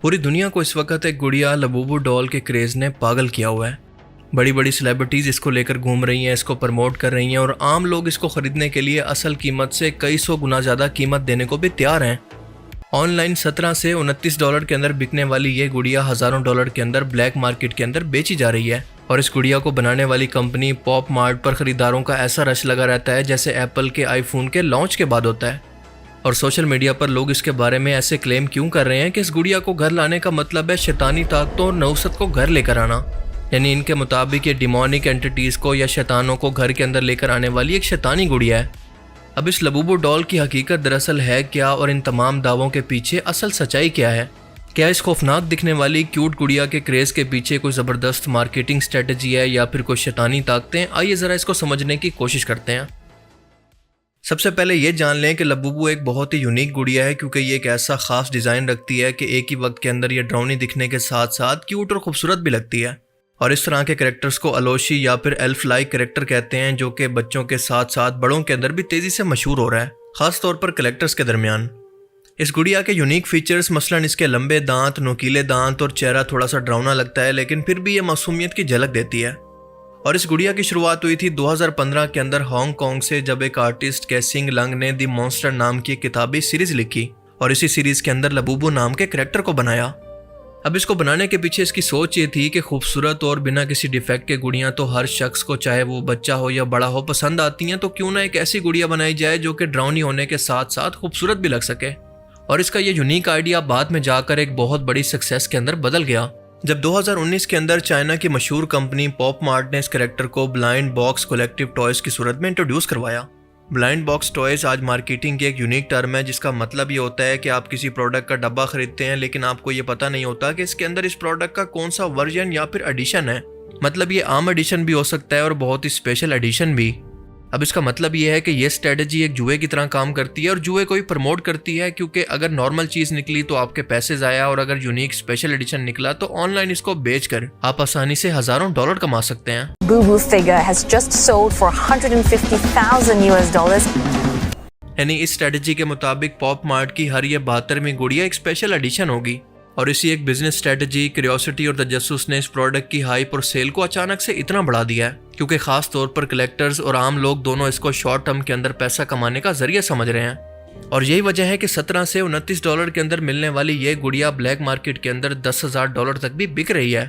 पूरी दुनिया को इस वक्त एक गुड़िया लबूबू डॉल के क्रेज़ ने पागल किया हुआ है। बड़ी बड़ी सेलिब्रिटीज़ इसको लेकर घूम रही हैं, इसको प्रमोट कर रही हैं और आम लोग इसको ख़रीदने के लिए असल कीमत से कई सौ गुना ज़्यादा कीमत देने को भी तैयार हैं। ऑनलाइन 17 से $29 के अंदर बिकने वाली ये गुड़िया हज़ारों डॉलर के अंदर ब्लैक मार्केट के अंदर बेची जा रही है। और इस गुड़िया को बनाने वाली कंपनी पॉप मार्ट पर ख़रीदारों का ऐसा रश लगा रहता है जैसे एप्पल के आईफोन के लॉन्च के बाद होता है। और सोशल मीडिया पर लोग इसके बारे में ऐसे क्लेम क्यों कर रहे हैं कि इस गुड़िया को घर लाने का मतलब है शैतानी ताकतों और नौसत को घर लेकर आना। यानी इनके मुताबिक ये डिमोनिक एंटिटीज़ को या शैतानों को घर के अंदर लेकर आने वाली एक शैतानी गुड़िया है। अब इस लबूबू डॉल की हकीकत दरअसल है क्या और इन तमाम दावों के पीछे असल सच्चाई क्या है? क्या इस खौफनाक दिखने वाली क्यूट गुड़िया के क्रेज़ के पीछे कोई ज़बरदस्त मार्केटिंग स्ट्रेटजी है या फिर कोई शैतानी ताकतें? आइए ज़रा इसको समझने की कोशिश करते हैं। सबसे पहले ये जान लें कि लबूबू एक बहुत ही यूनिक गुड़िया है क्योंकि ये एक ऐसा ख़ास डिज़ाइन रखती है कि एक ही वक्त के अंदर ये डरावनी दिखने के साथ साथ क्यूट और खूबसूरत भी लगती है। और इस तरह के कैरेक्टर्स को अलोशी या फिर एल्फ लाइक कैरेक्टर कहते हैं, जो कि बच्चों के साथ साथ बड़ों के अंदर भी तेज़ी से मशहूर हो रहा है, ख़ास तौर पर कलेक्टर्स के दरमियान। इस गुड़िया के यूनिक फीचर्स मसलन इसके लंबे दांत, नुकीले दांत और चेहरा थोड़ा सा डरावना लगता है, लेकिन फिर भी ये मासूमियत की झलक देती है। और इस गुड़िया की शुरुआत हुई थी 2015 के अंदर हांगकांग से, जब एक आर्टिस्ट कैसिंग लंग ने द मॉन्स्टर नाम की एक किताबी सीरीज लिखी और इसी सीरीज के अंदर लबूबू नाम के कैरेक्टर को बनाया। अब इसको बनाने के पीछे इसकी सोच ये थी कि खूबसूरत और बिना किसी डिफेक्ट के गुड़ियाँ तो हर शख्स को, चाहे वो बच्चा हो या बड़ा हो, पसंद आती हैं, तो क्यों ना एक ऐसी गुड़िया बनाई जाए जो कि डरावनी होने के साथ साथ खूबसूरत भी लग सके। और इसका ये यूनिक आइडिया बाद में जाकर एक बहुत बड़ी सक्सेस के अंदर बदल गया, जब 2019 के अंदर चाइना की मशहूर कंपनी पॉप मार्ट ने इस कैरेक्टर को ब्लाइंड बॉक्स कलेक्टिव टॉयज की सूरत में इंट्रोड्यूस करवाया। ब्लाइंड बॉक्स टॉयज आज मार्केटिंग की एक यूनिक टर्म है, जिसका मतलब ये होता है कि आप किसी प्रोडक्ट का डब्बा खरीदते हैं लेकिन आपको ये पता नहीं होता कि इसके अंदर इस प्रोडक्ट का कौन सा वर्जन या फिर एडिशन है। मतलब ये आम एडिशन भी हो सकता है और बहुत ही स्पेशल एडिशन भी। अब इसका मतलब ये है कि ये स्ट्रेटजी एक जुए की तरह काम करती है और जुए को ही प्रमोट करती है, क्योंकि अगर नॉर्मल चीज़ निकली तो आपके पैसे ज़ाया, और अगर यूनिक स्पेशल एडिशन निकला तो ऑनलाइन इसको बेचकर आप आसानी से हज़ारों डॉलर कमा सकते हैं। Boo figure has just sold for $150,000 US. यानी इस स्ट्रेटजी के मुताबिक पॉप मार्ट की हर ये 72वीं गुड़िया एक स्पेशल एडिशन होगी। और इसी एक बिजनेस स्ट्रेटजी, क्यूरियोसिटी और तजस्सुस ने इस प्रोडक्ट की हाइप और सेल को अचानक से इतना बढ़ा दिया है, क्योंकि खास तौर पर कलेक्टर्स और आम लोग दोनों इसको शॉर्ट टर्म के अंदर पैसा कमाने का जरिया समझ रहे हैं। और यही वजह है कि 17 से $29 के अंदर मिलने वाली ये गुड़िया ब्लैक मार्केट के अंदर $10,000 तक भी बिक रही है।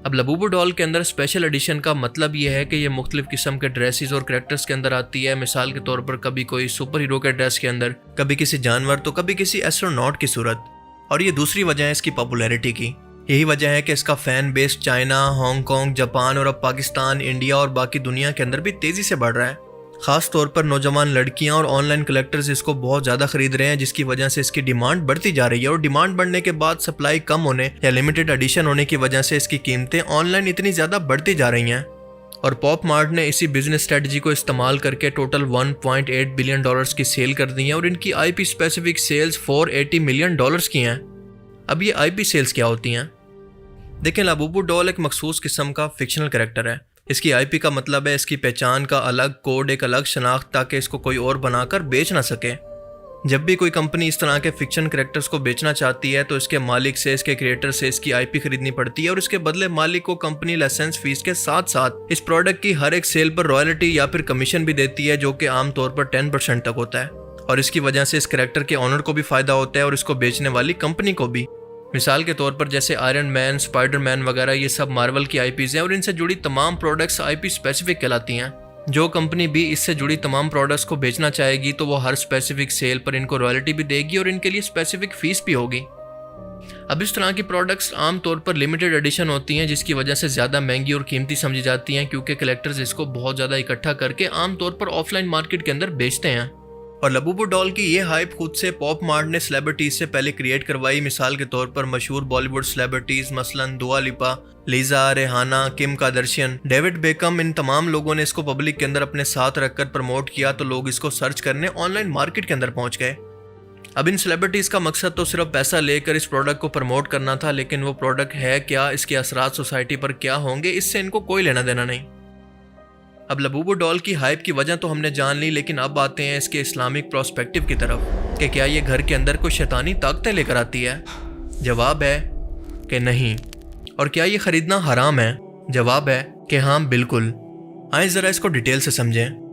अब लबूबू डॉल के अंदर स्पेशल एडिशन का मतलब ये है कि ये मुख्तलिफ किस्म के ड्रेसेस और कैरेक्टर्स के अंदर आती है। मिसाल के तौर पर कभी कोई सुपर हीरो के ड्रेस के अंदर, कभी किसी जानवर, तो कभी किसी एस्ट्रोनॉट की सूरत। और ये दूसरी वजह है इसकी पॉपुलैरिटी की। यही वजह है कि इसका fan base China, Hong Kong, Japan और अब पाकिस्तान, इंडिया और बाकी दुनिया के अंदर भी तेज़ी से बढ़ रहा है। ख़ास तौर पर नौजवान लड़कियां और ऑनलाइन कलेक्टर्स इसको बहुत ज़्यादा खरीद रहे हैं, जिसकी वजह से इसकी डिमांड बढ़ती जा रही है। और डिमांड बढ़ने के बाद सप्लाई कम होने या लिमिटेड एडिशन होने की वजह से इसकी कीमतें ऑनलाइन इतनी ज़्यादा बढ़ती जा रही हैं। और पॉप मार्ट ने इसी बिजनेस स्ट्रेटजी को इस्तेमाल करके टोटल $1.8 बिलियन की सेल कर दी है और इनकी IP स्पेसिफिक सेल्स $480 मिलियन की हैं। अब ये IP सेल्स क्या होती हैं? देखें, लबूबू डॉल एक मखसूस किस्म का फिक्शनल कैरेक्टर है। इसकी IP का मतलब है इसकी पहचान का अलग कोड, एक अलग शनाख्त, ताकि इसको कोई और बनाकर बेच ना सके। जब भी कोई कंपनी इस तरह के फिक्शन कैरेक्टर्स को बेचना चाहती है तो इसके मालिक से, इसके क्रिएटर से इसकी IP खरीदनी पड़ती है और इसके बदले मालिक को कंपनी लाइसेंस फीस के साथ साथ इस प्रोडक्ट की हर एक सेल पर रॉयल्टी या फिर कमीशन भी देती है, जो कि आमतौर पर 10% तक होता है। और इसकी वजह से इस कैरेक्टर के ऑनर को भी फ़ायदा होता है और इसको बेचने वाली कंपनी को भी। मिसाल के तौर पर जैसे आयरन मैन, स्पाइडर मैन वगैरह, ये सब मार्वल की IPs हैं और इनसे जुड़ी तमाम प्रोडक्ट्स IP स्पेसिफिक कहलाती हैं। जो कंपनी भी इससे जुड़ी तमाम प्रोडक्ट्स को बेचना चाहेगी तो वो हर स्पेसिफिक सेल पर इनको रॉयल्टी भी देगी और इनके लिए स्पेसिफिक फीस भी होगी। अब इस तरह की प्रोडक्ट्स आमतौर पर लिमिटेड एडिशन होती हैं, जिसकी वजह से ज़्यादा महंगी और कीमती समझी जाती हैं, क्योंकि कलेक्टर्स इसको बहुत ज़्यादा इकट्ठा करके आमतौर पर ऑफलाइन मार्केट के अंदर बेचते हैं। और लबूबू डॉल की ये हाइप खुद से पॉप मार्ट ने सेलिब्रिटीज से पहले क्रिएट करवाई। मिसाल के तौर पर मशहूर बॉलीवुड सेलिब्रिटीज मसलन Dua Lipa, Lisa, Rihanna, Kim Kardashian, David Beckham, इन तमाम लोगों ने इसको पब्लिक के अंदर अपने साथ रखकर प्रमोट किया, तो लोग इसको सर्च करने ऑनलाइन मार्केट के अंदर पहुंच गए। अब इन सेलिब्रिटीज का मकसद तो सिर्फ पैसा लेकर इस प्रोडक्ट को प्रमोट करना था, लेकिन वो प्रोडक्ट है क्या, इसके असरात सोसाइटी पर क्या होंगे, इससे इनको कोई लेना देना नहीं। अब लबूबू डॉल की हाइप की वजह तो हमने जान ली, लेकिन अब आते हैं इसके इस्लामिक प्रोस्पेक्टिव की तरफ कि क्या ये घर के अंदर कोई शैतानी ताकतें लेकर आती है। जवाब है कि नहीं। और क्या ये खरीदना हराम है? जवाब है कि हाँ बिल्कुल। आइए ज़रा इसको डिटेल से समझें।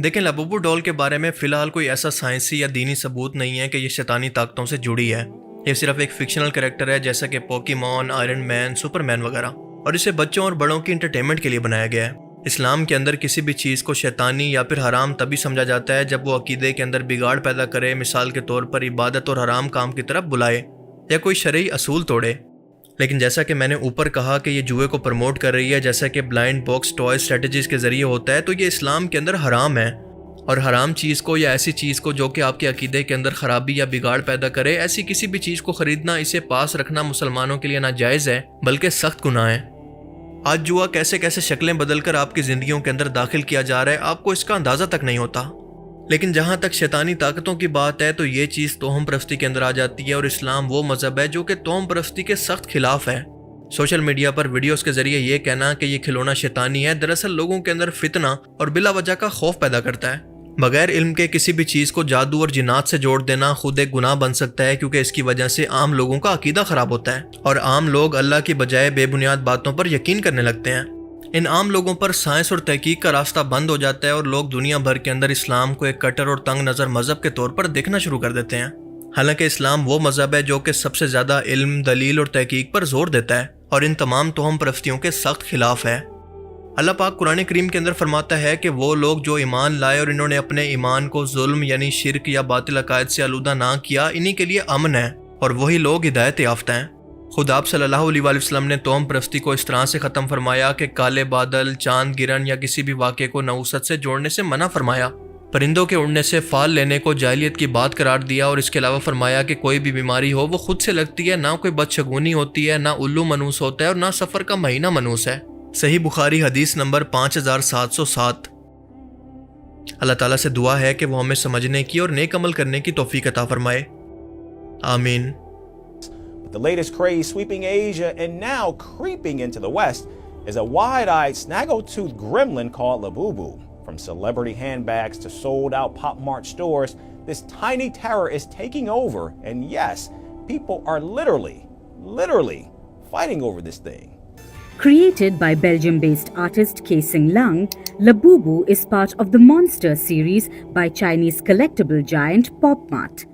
देखें, लबूबू डॉल के बारे में फ़िलहाल कोई ऐसा साइंसी या दीनी सबूत नहीं है कि ये शैतानी ताकतों से जुड़ी है। ये सिर्फ एक फिक्शनल कैरेक्टर है, जैसा कि पोकेमॉन, आयरन मैन, सुपरमैन वगैरह, और इसे बच्चों और बड़ों की इंटरटेनमेंट के लिए बनाया गया है। इस्लाम के अंदर किसी भी चीज़ को शैतानी या फिर हराम तभी समझा जाता है जब वो अकीदे के अंदर बिगाड़ पैदा करे, मिसाल के तौर पर इबादत और हराम काम की तरफ बुलाए या कोई शरई असूल तोड़े। लेकिन जैसा कि मैंने ऊपर कहा कि ये जुए को प्रमोट कर रही है, जैसा कि ब्लाइंड बॉक्स टॉय स्ट्रेटजीज के जरिए होता है, तो ये इस्लाम के अंदर हराम है। और हराम चीज़ को या ऐसी चीज़ को जो कि आपके अकीदे के अंदर खराबी या बिगाड़ पैदा करे, ऐसी किसी भी चीज़ को खरीदना, इसे पास रखना मुसलमानों के लिए नाजायज़ है, बल्कि सख्त गुनाह है। आज जुआ कैसे कैसे शक्लें बदलकर आपकी ज़िंदगियों के अंदर दाखिल किया जा रहा है, आपको इसका अंदाज़ा तक नहीं होता। लेकिन जहाँ तक शैतानी ताकतों की बात है तो ये चीज़ तोहम परस्ती के अंदर आ जाती है, और इस्लाम वो मज़हब है जो कि तोहम परस्ती के सख्त खिलाफ है। सोशल मीडिया पर वीडियोस के जरिए ये कहना कि ये खिलौना शैतानी है, दरअसल लोगों के अंदर फितना और बिला वजह का खौफ पैदा करता है। बगैर इल्म के किसी भी चीज़ को जादू और जिन्नात से जोड़ देना खुद एक गुनाह बन सकता है, क्योंकि इसकी वजह से आम लोगों का अकीदा ख़राब होता है और आम लोग अल्लाह की बजाय बेबुनियाद बातों पर यकीन करने लगते हैं। इन आम लोगों पर साइंस और तहकीक का रास्ता बंद हो जाता है और लोग दुनिया भर के अंदर इस्लाम को एक कट्टर और तंग नज़र मज़हब के तौर पर देखना शुरू कर देते हैं। हालांकि इस्लाम वो मज़हब है जो कि सबसे ज़्यादा इल्म, दलील और तहकीक पर जोर देता है और इन तमाम तोहम परस्तियों के सख्त खिलाफ है। अल्लाह पाक कुरान करीम के अंदर फरमाता है कि वो लोग जो ईमान लाए और इन्होंने अपने ईमान को जुल्म यानी शिरक या बातिल अकायद से आलूदा ना किया, इन्हीं के लिए अमन है और वही लोग हिदायत याफ्ता हैं। खुद आप सल्लल्लाहु अलैहि वसल्लम ने तोहम परस्ती को इस तरह से ख़त्म फरमाया कि काले बादल, चांद गिरन या किसी भी वाक़े को नऊसत से जोड़ने से मना फरमाया, परिंदों के उड़ने से फाल लेने को जाहिलियत की बात करार दिया, और इसके अलावा फरमाया कि कोई भी बीमारी हो वो खुद से लगती है, ना कोई बदशगुनी होती है, ना उल्लू मनूस होता है और ना सफ़र का महीना मनूस है। सही बुखारी हदीस नंबर 5707। अल्लाह ताला से दुआ है कि वो हमें समझने की और नेक अमल करने की तौफीक अता फरमाए। आमीन। The latest craze sweeping Asia and now creeping into the West is a wide-eyed, snaggle-toothed gremlin called Labubu. From celebrity handbags to sold-out Pop Mart stores, this tiny terror is taking over, and yes, people are literally fighting over this thing. Created by Belgium-based artist Kay Sing Lang, Labubu is part of the Monster series by Chinese collectible giant Pop Mart.